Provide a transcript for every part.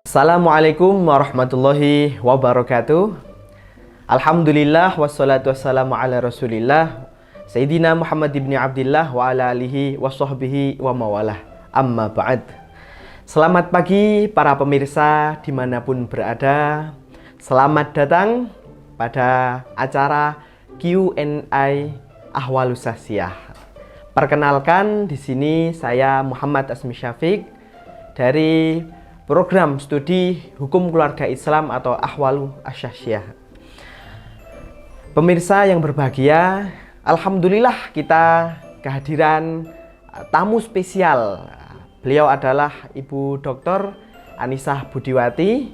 Assalamualaikum warahmatullahi wabarakatuh. Alhamdulillah wassalatu wassalamu ala rasulillah Sayyidina Muhammad ibn Abdillah wa ala alihi wa sahbihi wa mawalah. Amma ba'd. Selamat pagi para pemirsa dimanapun berada. Selamat datang pada acara Q&A Ahwalus Sasiyah. Perkenalkan, di sini saya Muhammad Asmi Syafiq dari program studi Hukum Keluarga Islam atau Ahwalu Asyasyiyah. Pemirsa yang berbahagia, alhamdulillah kita kehadiran tamu spesial. Beliau adalah Ibu Dr. Anisah Budiwati,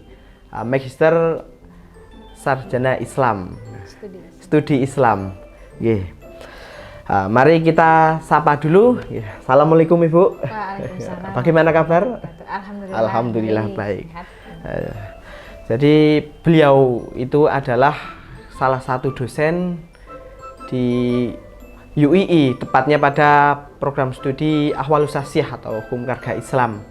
Magister Sarjana Islam, Studi Islam. Mari kita sapa dulu. Assalamualaikum Ibu. Waalaikumsalam. Bagaimana kabar? Alhamdulillah baik. Jadi beliau itu adalah salah satu dosen di UII, tepatnya pada program studi Ahwalus Sasiyah atau Hukum Keluarga Islam.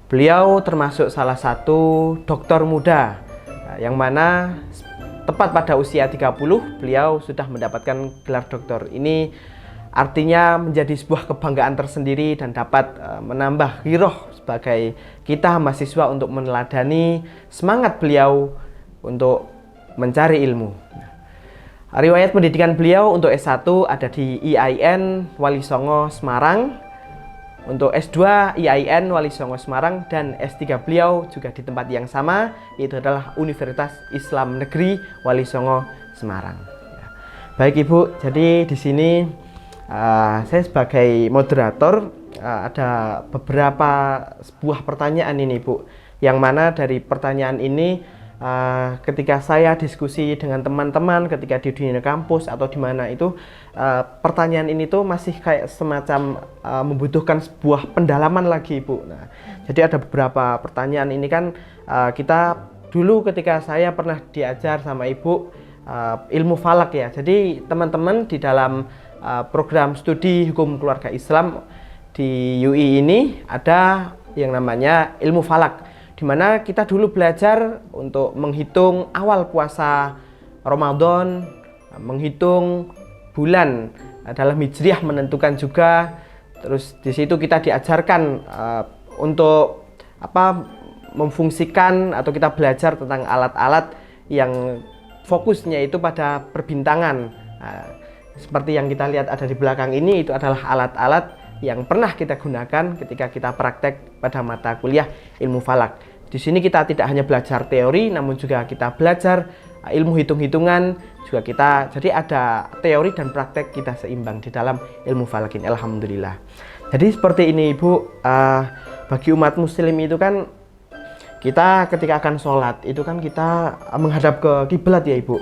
Beliau termasuk salah satu doktor muda yang mana tepat pada usia 30 beliau sudah mendapatkan gelar doktor. Ini artinya menjadi sebuah kebanggaan tersendiri dan dapat menambah giroh sebagai kita mahasiswa untuk meneladani semangat beliau untuk mencari ilmu. Riwayat pendidikan beliau untuk S1 ada di IAIN Wali Songo Semarang, untuk S2 IAIN Wali Songo Semarang, dan S3 beliau juga di tempat yang sama, yaitu adalah Universitas Islam Negeri Wali Songo Semarang. Baik Ibu, jadi di sini saya sebagai moderator ada beberapa sebuah pertanyaan ini Bu, yang mana dari pertanyaan ini ketika saya diskusi dengan teman-teman ketika di dunia kampus atau di mana itu, pertanyaan ini tuh masih kayak semacam membutuhkan sebuah pendalaman lagi Bu. Nah, jadi ada beberapa pertanyaan ini kan kita dulu ketika saya pernah diajar sama Ibu ilmu falak ya. Jadi teman-teman di dalam program studi Hukum Keluarga Islam di UI ini ada yang namanya ilmu falak, di mana kita dulu belajar untuk menghitung awal puasa Ramadan, menghitung bulan dalam hijriah, menentukan juga. Terus di situ kita diajarkan untuk memfungsikan atau kita belajar tentang alat-alat yang fokusnya itu pada perbintangan. Seperti yang kita lihat ada di belakang ini, itu adalah alat-alat yang pernah kita gunakan ketika kita praktek pada mata kuliah ilmu falak. Di sini kita tidak hanya belajar teori, namun juga kita belajar ilmu hitung-hitungan juga kita. Jadi ada teori dan praktek kita seimbang di dalam ilmu falak ini. Alhamdulillah. Jadi seperti ini Ibu, bagi umat Muslim itu kan kita ketika akan sholat itu kan kita menghadap ke kiblat ya Ibu.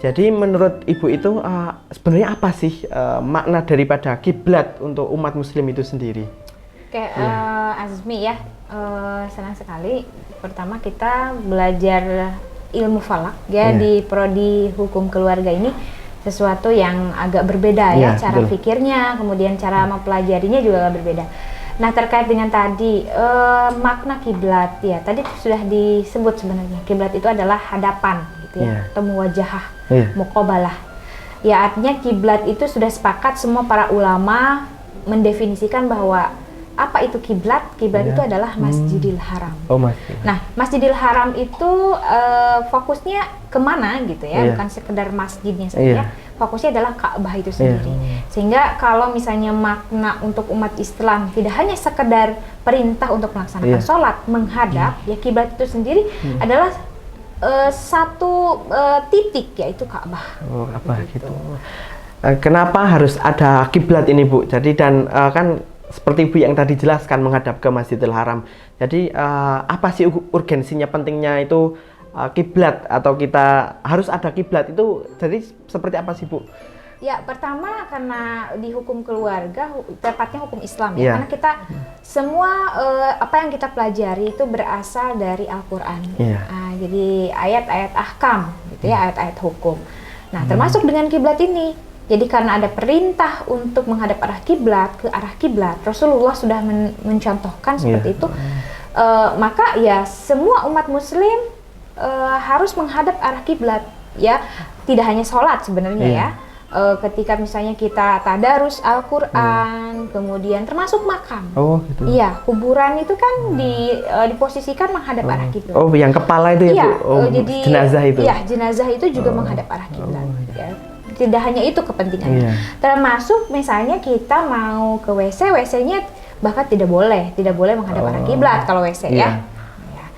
Jadi menurut Ibu itu sebenarnya apa sih makna daripada kiblat untuk umat Muslim itu sendiri? Oke, Azmi ya, senang sekali. Pertama kita belajar ilmu falak ya di prodi Hukum Keluarga ini, sesuatu yang agak berbeda ya, cara pikirnya, kemudian cara mempelajarinya juga berbeda. Nah, terkait dengan tadi makna kiblat ya, tadi sudah disebut sebenarnya kiblat itu adalah hadapan gitu ya, atau muwajahah, muqabalah. Ya, artinya kiblat itu sudah sepakat semua para ulama mendefinisikan bahwa apa itu kiblat? Kiblat itu adalah Masjidil Haram. Nah, Masjidil Haram itu fokusnya kemana gitu ya, bukan sekedar masjidnya saja. Fokusnya adalah Ka'bah itu sendiri. Sehingga kalau misalnya makna untuk umat Islam tidak hanya sekedar perintah untuk melaksanakan sholat, menghadap, ya kiblat itu sendiri adalah satu titik, yaitu Ka'bah. Apa gitu. Kenapa harus ada kiblat ini Bu? Jadi dan kan seperti Bu yang tadi jelaskan menghadap ke Masjidil Haram. Jadi apa sih urgensinya, pentingnya itu kiblat atau kita harus ada kiblat itu? Jadi seperti apa sih Bu? Ya, pertama karena di hukum keluarga, tepatnya hukum Islam ya, karena kita semua apa yang kita pelajari itu berasal dari Al-Quran. Jadi ayat-ayat ahkam gitu ya, ayat-ayat hukum. Nah, termasuk dengan kiblat ini. Jadi karena ada perintah untuk menghadap ke arah kiblat, Rasulullah sudah mencontohkan seperti itu. Maka ya semua umat muslim harus menghadap arah kiblat, ya. Tidak hanya sholat sebenarnya ya. Ketika misalnya kita tadarus Al-Quran, kemudian termasuk makam. Oh gitu. Iya, kuburan itu kan diposisikan menghadap arah kiblat. Oh, yang kepala itu ya, iya, Bu? Jadi jenazah itu? Iya, jenazah itu juga menghadap arah kiblat. Ya. Tidak hanya itu kepentingannya. Termasuk misalnya kita mau ke WC, WC-nya bahkan tidak boleh menghadap arah kiblat kalau WC ya.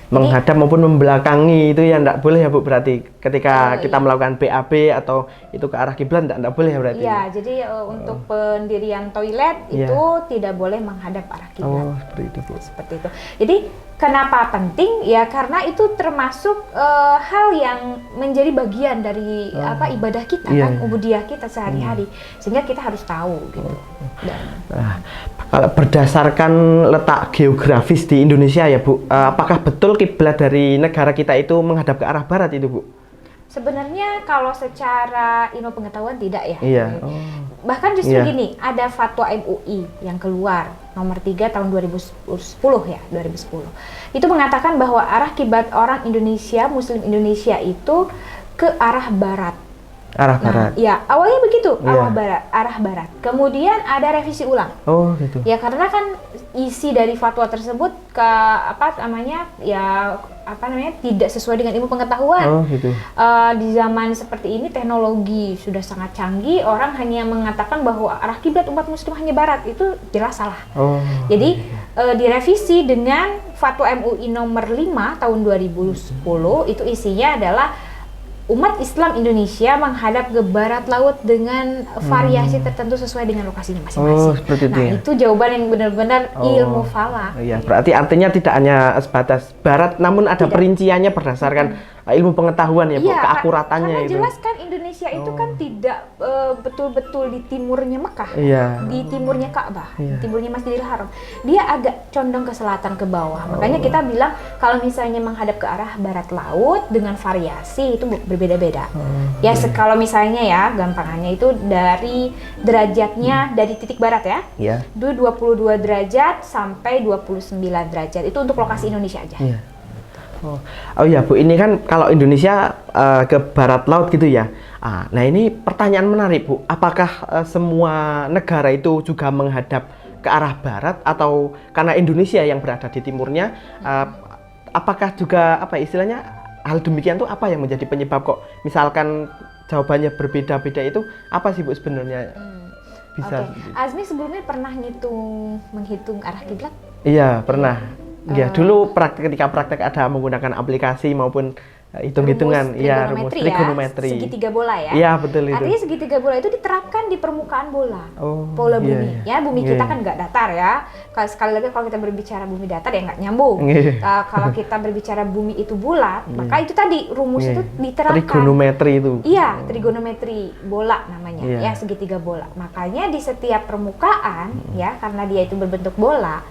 Menghadap maupun membelakangi itu ya enggak boleh ya Bu, berarti ketika kita melakukan BAB atau itu ke arah kiblat enggak boleh ya berarti? Iya, jadi untuk pendirian toilet itu tidak boleh menghadap arah kiblat. Oh, seperti itu Bu. Seperti itu. Jadi kenapa penting? Ya karena itu termasuk hal yang menjadi bagian dari ibadah kita kan, ubudiyah kita sehari-hari. Sehingga kita harus tahu gitu. Nah, kalau berdasarkan letak geografis di Indonesia ya Bu, apakah betul kiblat dari negara kita itu menghadap ke arah barat itu Bu? Sebenarnya kalau secara ilmu pengetahuan tidak ya. Iya. Bahkan justru gini, ada fatwa MUI yang keluar nomor 3 tahun 2010 ya, 2010. Itu mengatakan bahwa arah kiblat orang Indonesia, Muslim Indonesia itu ke arah barat. Arah barat. Ya, awalnya begitu, arah barat. Kemudian ada revisi ulang. Oh, gitu. Ya, karena kan isi dari fatwa tersebut tidak sesuai dengan ilmu pengetahuan. Oh, gitu. Di zaman seperti ini teknologi sudah sangat canggih, orang hanya mengatakan bahwa arah kiblat umat muslim hanya barat, itu jelas salah. Oh. Jadi direvisi dengan fatwa MUI nomor 5 tahun 2010, itu isinya adalah umat Islam Indonesia menghadap ke barat laut dengan variasi tertentu sesuai dengan lokasinya masing-masing. Oh, seperti itu. Nah, itu jawaban yang benar-benar ilmu falak. Iya, berarti artinya tidak hanya sebatas barat, namun ada perinciannya berdasarkan ilmu pengetahuan ya, Bu, keakuratannya karena itu. Jelas kan Indonesia itu kan tidak betul-betul di timurnya Mekah, di timurnya Ka'bah, di timurnya Masjidil Haram. Dia agak condong ke selatan ke bawah. Makanya kita bilang kalau misalnya menghadap ke arah barat laut dengan variasi itu berbeda-beda. Kalau misalnya ya gampangannya itu dari derajatnya dari titik barat ya. Itu 22 derajat sampai 29 derajat. Itu untuk lokasi Indonesia aja. Oh ya Bu, ini kan kalau Indonesia ke barat laut gitu ya. Nah ini pertanyaan menarik Bu, apakah semua negara itu juga menghadap ke arah barat atau karena Indonesia yang berada di timurnya, apakah juga istilahnya hal demikian tuh apa yang menjadi penyebab kok misalkan jawabannya berbeda-beda itu apa sih Bu sebenarnya? Bisa. Azmi sebelumnya pernah menghitung arah kiblat? Iya pernah. Ya dulu ketika praktek ada menggunakan aplikasi maupun hitung-hitungan, rumus trigonometri. Segitiga bola ya. Iya betul itu. Artinya segitiga bola itu diterapkan di permukaan bola, bola bumi. Ya bumi kita kan nggak datar ya. Sekali lagi kalau kita berbicara bumi datar ya nggak nyambung. Kalau kita berbicara bumi itu bulat, maka itu tadi rumus itu diterapkan. Trigonometri itu. Iya, trigonometri bola namanya, ya segitiga bola. Makanya di setiap permukaan ya karena dia itu berbentuk bola,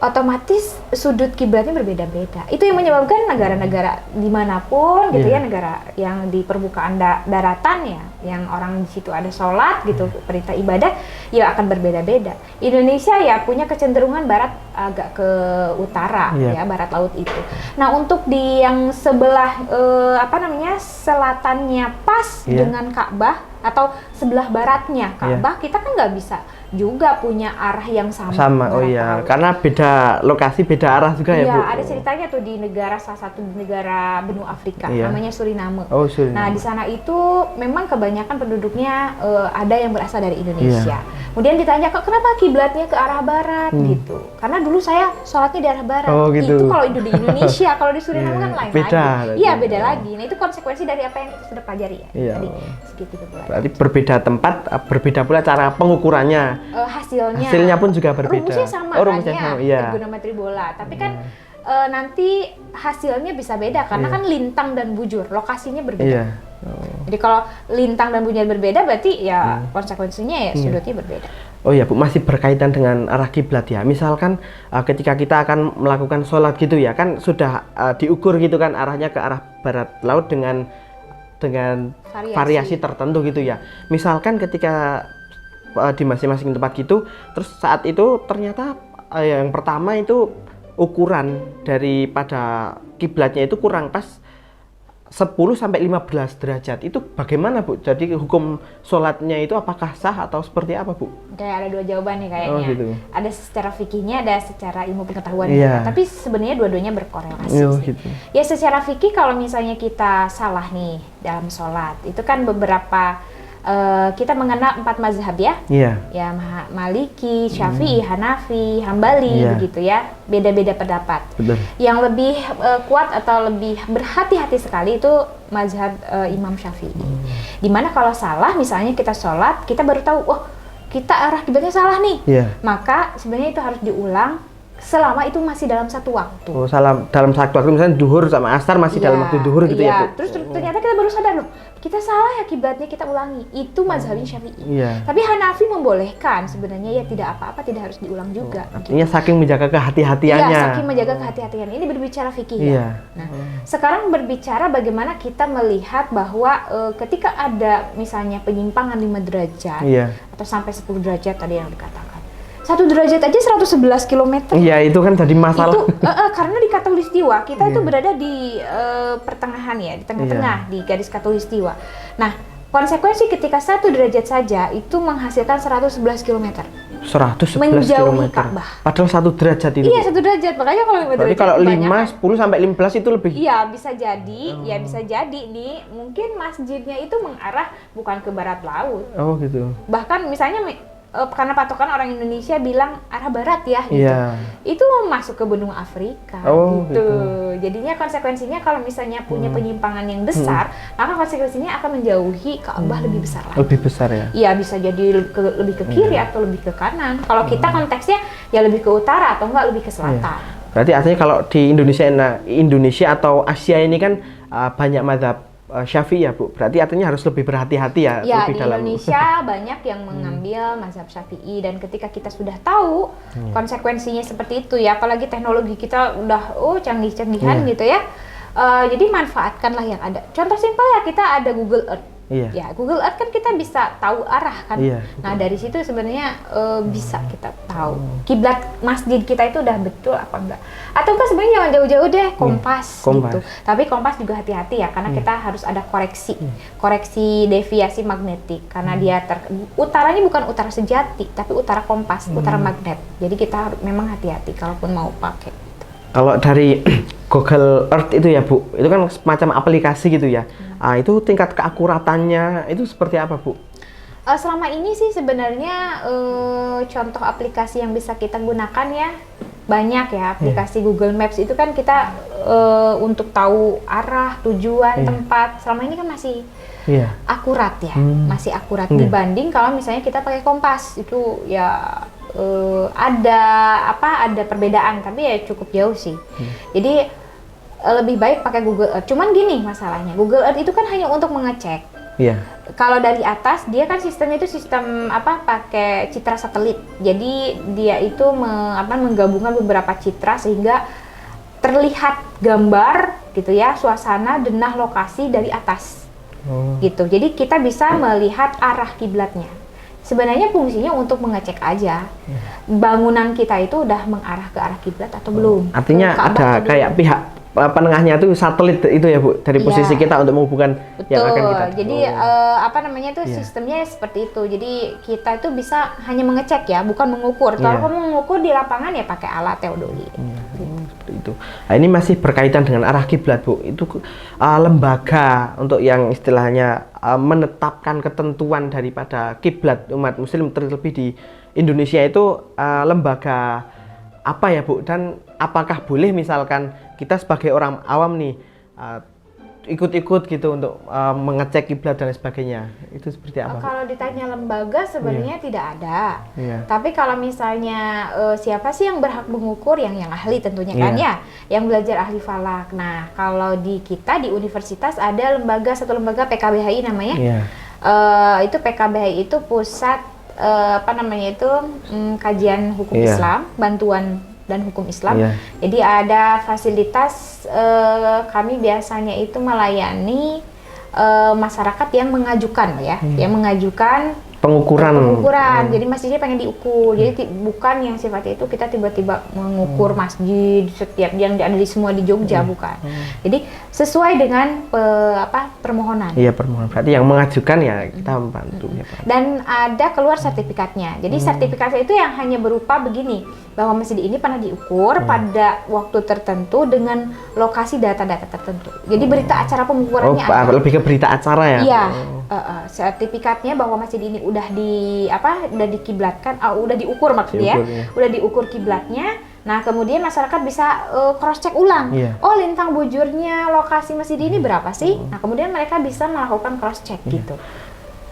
otomatis sudut kiblatnya berbeda-beda. Itu yang menyebabkan negara-negara dimanapun gitu ya, negara yang di permukaan daratan ya, yang orang di situ ada sholat gitu, perintah ibadah, ya akan berbeda-beda. Indonesia ya punya kecenderungan barat agak ke utara ya, barat laut itu. Nah untuk di yang sebelah selatannya pas dengan Ka'bah atau sebelah baratnya Ka'bah, kita kan nggak bisa juga punya arah yang sama. Karena beda lokasi, beda arah juga ya Bu. Iya, ada ceritanya tuh di salah satu negara benua Afrika, namanya Suriname. Nah di sana itu memang kebanyakan penduduknya ada yang berasal dari Indonesia. Kemudian ditanya kok kenapa kiblatnya ke arah barat gitu? Karena dulu saya sholatnya di arah barat. Gitu. Itu kalau di Indonesia, kalau di Suriname kan lain lagi. Iya beda lagi. Nah itu konsekuensi dari apa yang kita sudah pelajari ya. Tadi segitu pula. Berarti berbeda tempat, berbeda pula cara pengukurannya. Hasilnya pun juga berbeda. Rumusnya sama trigonometri bola, tapi kan nanti hasilnya bisa beda karena kan lintang dan bujur lokasinya berbeda. Jadi kalau lintang dan bujur berbeda berarti ya konsekuensinya ya sudutnya berbeda. Oh ya Bu, masih berkaitan dengan arah kiblat ya. Misalkan ketika kita akan melakukan sholat gitu ya, kan sudah diukur gitu kan arahnya ke arah barat laut dengan dengan variasi tertentu gitu ya. Misalkan ketika di masing-masing tempat gitu, terus saat itu ternyata yang pertama itu ukuran daripada kiblatnya itu kurang pas 10 sampai 15 derajat. Itu bagaimana, Bu? Jadi hukum sholatnya itu apakah sah atau seperti apa, Bu? Kayak ada dua jawaban nih kayaknya. Oh, gitu. Ada secara fikihnya, ada secara ilmu pengetahuan. Iya. Tapi sebenarnya dua-duanya berkorelasi. Oh, sih. gitu. Ya secara fikih kalau misalnya kita salah nih dalam sholat, itu kan beberapa kita mengenal 4 mazhab ya. Iya. Ya Maliki, Syafi'i, Hanafi, Hambali begitu ya. Beda-beda pendapat. Betul. Yang lebih kuat atau lebih berhati-hati sekali itu mazhab Imam Syafi'i. Dimana kalau salah, misalnya kita sholat, kita baru tahu, wah kita arah kiblatnya salah nih. Maka sebenarnya itu harus diulang selama itu masih dalam satu waktu. Oh, salah dalam satu waktu, misalnya duhur sama asar masih dalam waktu duhur gitu ya, Bu? Terus ternyata kita baru sadar loh, kita salah ya kiblatnya, kita ulangi. Itu mazhabnya Syafi'i. Tapi Hanafi membolehkan sebenarnya, ya tidak apa-apa, tidak harus diulang juga. Artinya saking menjaga kehati-hatiannya. Iya, saking menjaga kehati-hatian. Ini berbicara fikih ya. Nah, sekarang berbicara bagaimana kita melihat bahwa ketika ada misalnya penyimpangan 5 derajat atau sampai 10 derajat tadi yang dikatakan. 1 derajat aja 111 km. Iya, itu kan jadi masalah. Itu karena di Khatulistiwa kita itu berada di pertengahan ya, di tengah-tengah di garis Khatulistiwa. Nah, konsekuensi ketika 1 derajat saja itu menghasilkan 111 km. 111 menjauhi km. Ka'bah. Padahal 1 derajat itu. Iya, 1 derajat. Makanya kalau 5 derajat. Berarti kalau 5, kan, 10 sampai 15 itu lebih. Iya, bisa jadi. Ya bisa jadi nih, mungkin masjidnya itu mengarah bukan ke barat laut. Oh, gitu. Bahkan misalnya karena patokan orang Indonesia bilang arah barat ya gitu. Itu masuk ke benua Afrika gitu. Jadinya konsekuensinya kalau misalnya punya penyimpangan yang besar, maka konsekuensinya akan menjauhi Ka'bah lebih besar lagi. Lebih besar ya? Iya, bisa jadi lebih ke kiri atau lebih ke kanan. Kalau kita konteksnya ya lebih ke utara atau enggak lebih ke selatan. Berarti artinya kalau di Indonesia atau Asia ini kan banyak mazhab Syafi'i ya, Bu. Berarti artinya harus lebih berhati-hati ya, ya lebih di dalam. Indonesia banyak yang mengambil mazhab Syafi'i, dan ketika kita sudah tahu konsekuensinya seperti itu ya, apalagi teknologi kita udah canggih-canggihan gitu ya. Jadi manfaatkanlah yang ada. Contoh simpel ya, kita ada Google Earth. Ya, Google Earth kan kita bisa tahu arah kan. Nah, dari situ sebenarnya bisa kita tahu kiblat masjid kita itu udah betul apa enggak. Atau enggak sebenarnya jangan jauh-jauh deh, kompas gitu. Tapi kompas juga hati-hati ya, karena kita harus ada koreksi deviasi magnetik, karena dia utaranya bukan utara sejati, tapi utara kompas, utara magnet. Jadi kita memang hati-hati kalaupun mau pakai. Kalau dari Google Earth itu ya, Bu, itu kan semacam aplikasi gitu ya. Itu tingkat keakuratannya itu seperti apa, Bu? Selama ini sih sebenarnya contoh aplikasi yang bisa kita gunakan ya banyak ya. Aplikasi Google Maps itu kan kita untuk tahu arah, tujuan, tempat. Selama ini kan masih akurat ya, masih akurat dibanding kalau misalnya kita pakai kompas. Itu ya ada perbedaan, tapi ya cukup jauh sih. Jadi lebih baik pakai Google Earth. Cuman gini masalahnya, Google Earth itu kan hanya untuk mengecek. Kalau dari atas dia kan sistemnya itu sistem pakai citra satelit. Jadi dia itu menggabungkan beberapa citra sehingga terlihat gambar gitu ya, suasana, denah, lokasi dari atas. Gitu. Jadi kita bisa melihat arah kiblatnya. Sebenarnya fungsinya untuk mengecek aja bangunan kita itu udah mengarah ke arah kiblat atau belum. Artinya ada kayak pihak penengahnya itu satelit itu ya, Bu, dari posisi kita untuk menghubungkan yang akan kita. Jadi sistemnya seperti itu. Jadi kita itu bisa hanya mengecek ya, bukan mengukur. Kalau kamu mengukur di lapangan ya pakai alat teodoli. Seperti itu. Nah, ini masih berkaitan dengan arah kiblat, Bu. Itu lembaga untuk yang istilahnya menetapkan ketentuan daripada kiblat umat Muslim, terlebih di Indonesia itu lembaga apa ya, Bu? Dan apakah boleh misalkan kita sebagai orang awam nih ikut-ikut gitu untuk mengecek kiblat dan sebagainya, itu seperti apa? Kalau ditanya lembaga sebenarnya tidak ada. Tapi kalau misalnya siapa sih yang berhak mengukur, yang ahli tentunya kan ya, yang belajar ahli falak. Nah, kalau di kita di universitas ada satu lembaga PKBHI namanya. Itu PKBHI itu pusat kajian hukum Islam, bantuan dan hukum Islam. Jadi ada fasilitas, kami biasanya itu melayani masyarakat yang mengajukan ya, yang mengajukan pengukuran. Jadi masjidnya pengen diukur. Jadi bukan yang sifatnya itu kita tiba-tiba mengukur masjid setiap yang ada di semua di Jogja, bukan. Jadi sesuai dengan permohonan. Iya, permohonan. Berarti yang mengajukan ya kita membantu ya, Pak. Dan ada keluar sertifikatnya. Jadi sertifikatnya itu yang hanya berupa begini, bahwa masjid ini pernah diukur pada waktu tertentu dengan lokasi data-data tertentu. Jadi berita acara pengukurannya ada. Lebih ke berita acara ya. Iya. Sertifikatnya bahwa masjid ini udah dikiblatkan, udah diukur maksudnya, udah diukur kiblatnya. Nah kemudian masyarakat bisa cross check ulang. Oh lintang bujurnya lokasi masjid ini berapa sih? Nah kemudian mereka bisa melakukan cross check gitu.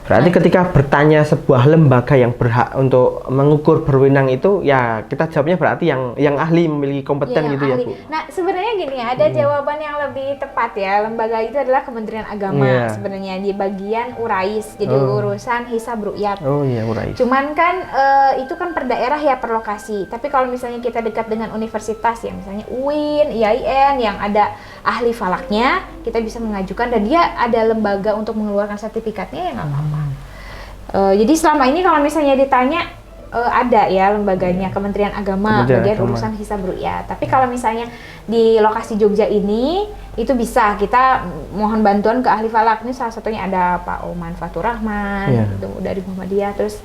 Berarti ketika bertanya sebuah lembaga yang berhak untuk mengukur berwenang itu, ya kita jawabnya berarti yang ahli, memiliki kompeten gitu ya, Bu. Nah sebenarnya gini ya, ada jawaban yang lebih tepat ya. Lembaga itu adalah Kementerian Agama sebenarnya di bagian URAIS, jadi urusan hisab ru'yat. Oh iya, URAIS. Cuman kan itu kan per daerah ya, per lokasi. Tapi kalau misalnya kita dekat dengan universitas ya, misalnya UIN, IAIN yang ada ahli falaknya, kita bisa mengajukan dan dia ada lembaga untuk mengeluarkan sertifikatnya, ya nggak apa-apa. Jadi selama ini kalau misalnya ditanya ada ya lembaganya Kementerian Agama bagian urusan hisab ru'yat. Tapi kalau misalnya di lokasi Jogja ini itu bisa kita mohon bantuan ke ahli falak. Ini salah satunya ada Pak Oman Fatur Rahman gitu, dari Muhammadiyah. Terus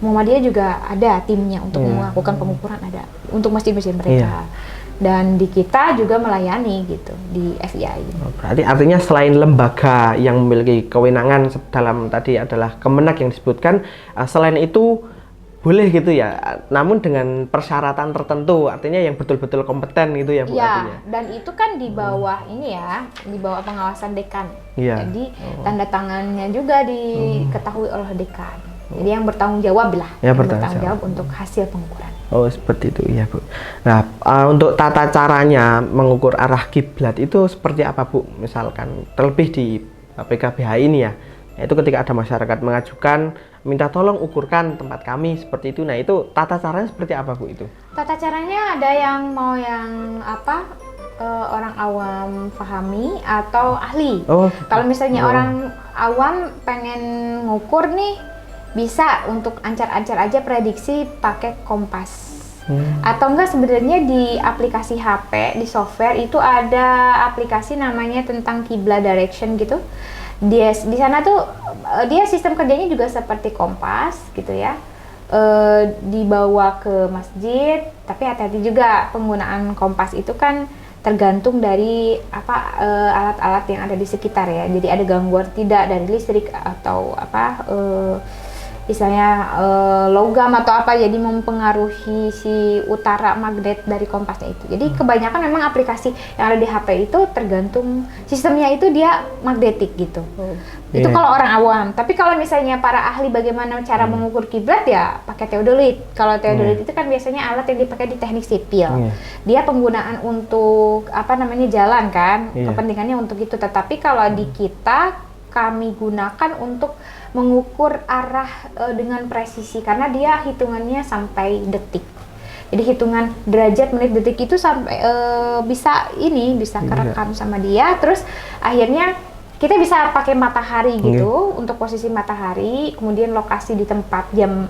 Muhammadiyah juga ada timnya untuk melakukan pengukuran, ada untuk masjid-masjid mereka. Dan di kita juga melayani gitu di FIA ini. Berarti artinya selain lembaga yang memiliki kewenangan dalam tadi adalah Kemenak yang disebutkan, selain itu boleh gitu ya, namun dengan persyaratan tertentu, artinya yang betul-betul kompeten gitu ya, Bu. Iya, dan itu kan di bawah ini ya, di bawah pengawasan dekan. Jadi tanda tangannya juga diketahui oleh dekan. Jadi yang bertanggung jawab lah, yang bertanggung jawab untuk hasil pengukuran. Oh seperti itu ya, Bu. Nah untuk tata caranya mengukur arah kiblat itu seperti apa, Bu? Misalkan terlebih di PKBH ini ya, itu ketika ada masyarakat mengajukan minta tolong ukurkan tempat kami seperti itu. Nah itu tata caranya seperti apa, Bu, itu? Tata caranya ada yang mau yang orang awam pahami atau ahli. Kalau misalnya orang awam pengen ngukur nih, bisa untuk ancar-ancar aja prediksi pakai kompas. Atau enggak sebenarnya di aplikasi HP, di software itu ada aplikasi namanya tentang kiblat direction gitu. Dia di sana tuh dia sistem kerjanya juga seperti kompas gitu ya. Dibawa ke masjid, tapi hati-hati juga penggunaan kompas itu kan tergantung dari alat-alat yang ada di sekitar ya. Jadi ada gangguan tidak dari listrik atau misalnya logam atau apa, jadi mempengaruhi si utara magnet dari kompasnya itu. Jadi kebanyakan memang aplikasi yang ada di HP itu tergantung sistemnya itu dia magnetik gitu. Itu kalau orang awam. Tapi kalau misalnya para ahli bagaimana cara mengukur kiblat ya pakai teodolit. Kalau teodolit itu kan biasanya alat yang dipakai di teknik sipil. Dia penggunaan untuk jalan kan, kepentingannya untuk itu. Tetapi kalau di kita kami gunakan untuk mengukur arah dengan presisi karena dia hitungannya sampai detik. Jadi hitungan derajat, menit, detik itu sampai bisa kerekam sama dia. Terus akhirnya kita bisa pakai matahari gitu untuk posisi matahari, kemudian lokasi di tempat, jam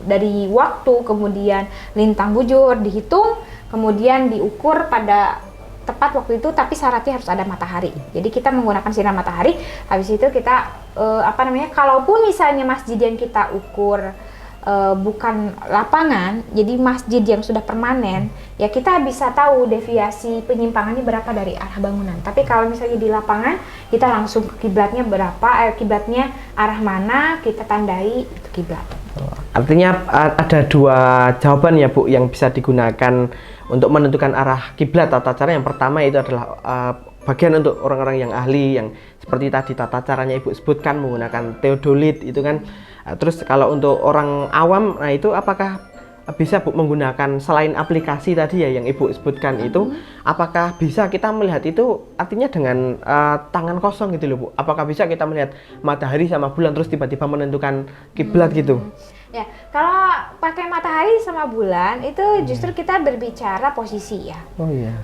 dari waktu, kemudian lintang bujur dihitung, kemudian diukur pada tepat waktu itu, tapi syaratnya harus ada matahari. Jadi kita menggunakan sinar matahari. Habis itu kita kalaupun misalnya masjid yang kita ukur bukan lapangan, jadi masjid yang sudah permanen, ya kita bisa tahu deviasi penyimpangannya berapa dari arah bangunan. Tapi kalau misalnya di lapangan, kita langsung ke kiblatnya berapa, kiblatnya arah mana, kita tandai itu kiblat. Artinya ada dua jawaban ya, Bu, yang bisa digunakan untuk menentukan arah kiblat. Tata cara yang pertama itu adalah bagian untuk orang-orang yang ahli, yang seperti tadi tata caranya Ibu sebutkan menggunakan teodolit itu kan. Terus kalau untuk orang awam, nah itu apakah bisa, Bu, menggunakan selain aplikasi tadi ya yang Ibu sebutkan itu, apakah bisa kita melihat itu artinya dengan tangan kosong gitu loh, Bu? Apakah bisa kita melihat matahari sama bulan terus tiba-tiba menentukan kiblat gitu? Ya, kalau pakai matahari sama bulan itu justru kita berbicara posisi ya.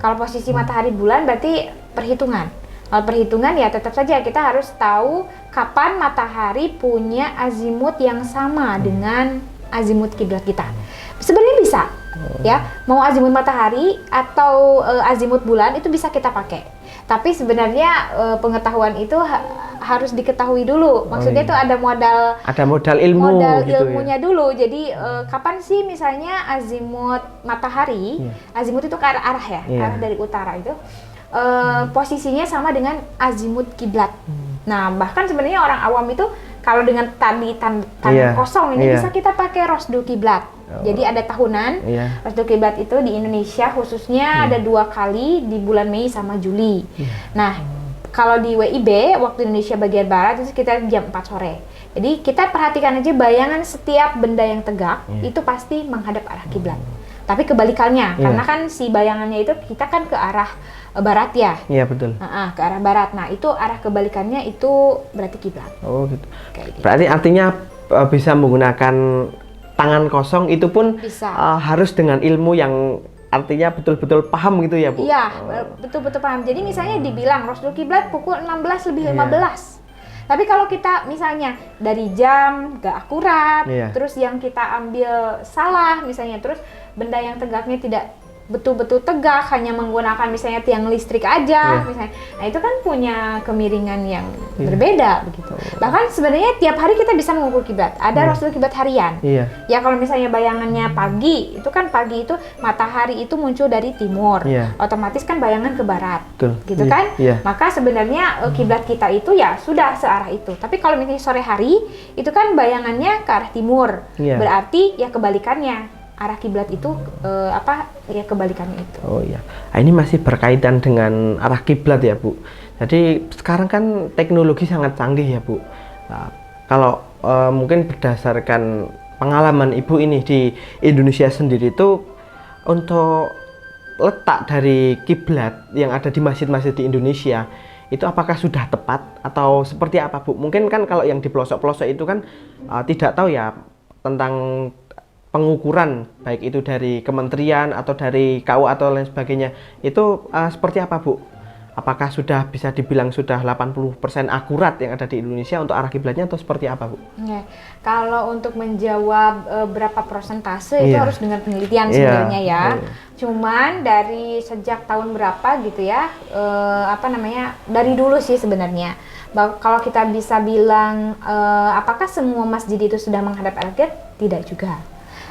Kalau posisi matahari bulan berarti perhitungan. Kalau perhitungan ya tetap saja kita harus tahu kapan matahari punya azimut yang sama dengan azimut kiblat kita. Sebenarnya bisa, ya, mau azimut matahari atau azimut bulan itu bisa kita pakai. Tapi sebenarnya pengetahuan itu harus diketahui dulu. Maksudnya itu ada modal ilmu gitu ilmunya ya. Dulu. Jadi kapan sih misalnya azimut matahari, azimut itu ke arah ya, arah dari utara itu. Posisinya sama dengan azimut kiblat. Nah, bahkan sebenarnya orang awam itu kalau dengan tangan kosong ini bisa kita pakai rosdu kiblat. Jadi ada tahunan rosdu kiblat itu di Indonesia khususnya ada 2 kali di bulan Mei sama Juli. Nah, kalau di WIB waktu Indonesia bagian barat itu sekitar jam 4 sore. Jadi kita perhatikan aja bayangan setiap benda yang tegak itu pasti menghadap arah kiblat. Tapi kebalikannya, karena kan si bayangannya itu kita kan ke arah barat ya. Iya betul. Ke arah barat. Nah itu arah kebalikannya itu berarti kiblat. Oh gitu. Gitu. Berarti artinya bisa menggunakan tangan kosong itu pun harus dengan ilmu yang artinya betul-betul paham gitu ya Bu? Iya betul-betul paham. Jadi misalnya dibilang rosdul kiblat pukul 16:15. Tapi kalau kita misalnya dari jam gak akurat, terus yang kita ambil salah misalnya, terus benda yang tegaknya tidak betul-betul tegak, hanya menggunakan misalnya tiang listrik aja, misalnya, nah itu kan punya kemiringan yang berbeda begitu. Bahkan sebenarnya tiap hari kita bisa mengukur kiblat. Ada rosdul kiblat harian. Ya kalau misalnya bayangannya pagi, itu kan pagi itu matahari itu muncul dari timur, otomatis kan bayangan ke barat, gitu kan? Maka sebenarnya kiblat kita itu ya sudah searah itu. Tapi kalau misalnya sore hari, itu kan bayangannya ke arah timur, berarti ya kebalikannya. Arah kiblat itu ya kebalikannya itu. Oh iya. Nah, ini masih berkaitan dengan arah kiblat ya Bu. Jadi sekarang kan teknologi sangat canggih ya Bu. Nah, kalau mungkin berdasarkan pengalaman Ibu ini di Indonesia sendiri itu untuk letak dari kiblat yang ada di masjid-masjid di Indonesia itu apakah sudah tepat atau seperti apa Bu? Mungkin kan kalau yang di pelosok-pelosok itu kan tidak tahu ya tentang pengukuran baik itu dari kementerian atau dari KU atau lain sebagainya itu seperti apa Bu? Apakah sudah bisa dibilang sudah 80% akurat yang ada di Indonesia untuk arah kiblatnya atau seperti apa Bu? Kalau untuk menjawab berapa persentase itu harus dengan penelitian sebenarnya ya. Cuman dari sejak tahun berapa gitu ya, dari dulu sih sebenarnya. Kalau kita bisa bilang apakah semua masjid itu sudah menghadap arah kiblat? Tidak juga.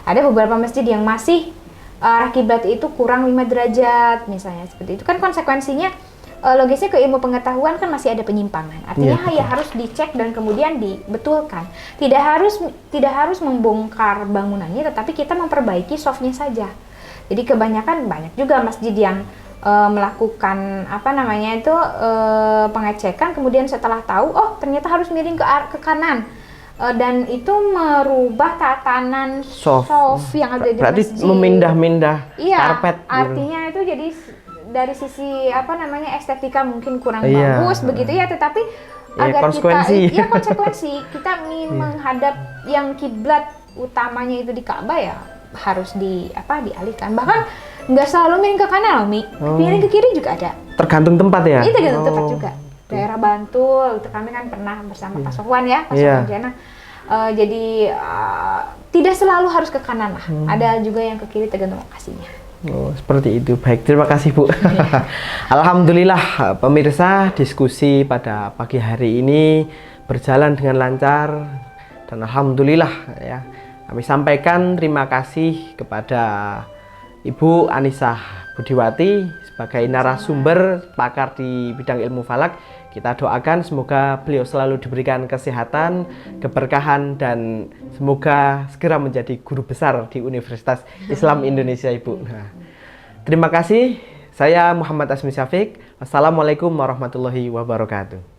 Ada beberapa masjid yang masih arah kiblat itu kurang 5 derajat misalnya seperti itu. Kan konsekuensinya logisnya ke ilmu pengetahuan kan masih ada penyimpangan. Artinya ya harus dicek dan kemudian dibetulkan. Tidak harus membongkar bangunannya, tetapi kita memperbaiki softnya saja. Jadi kebanyakan banyak juga masjid yang melakukan pengecekan, kemudian setelah tahu ternyata harus miring ke kanan. Dan itu merubah tatanan soft yang ada di berarti masjid. Memindah-mindah karpet. Artinya itu jadi dari sisi estetika mungkin kurang bagus begitu ya, tetapi agar konsekuensi kita ingin menghadap yang kiblat utamanya itu di Ka'bah ya harus dialihkan. Bahkan nggak selalu miring ke kanan loh, miring ke kiri juga ada. Tergantung tempat ya? Itu tergantung tempat juga. Daerah Bantul, kami kan pernah bersama Pak Sofwan ya, Pak Sofwan Jana. Jadi tidak selalu harus ke kanan lah. Ada juga yang ke kiri tergantung lokasinya. Oh, seperti itu. Baik, terima kasih Bu. Alhamdulillah pemirsa, diskusi pada pagi hari ini berjalan dengan lancar dan alhamdulillah ya. Kami sampaikan terima kasih kepada Ibu Anisah Budiwati sebagai narasumber pakar di bidang ilmu falak. Kita doakan semoga beliau selalu diberikan kesehatan, keberkahan, dan semoga segera menjadi guru besar di Universitas Islam Indonesia Ibu. Nah, terima kasih. Saya Muhammad Asmi Syafiq. Wassalamualaikum warahmatullahi wabarakatuh.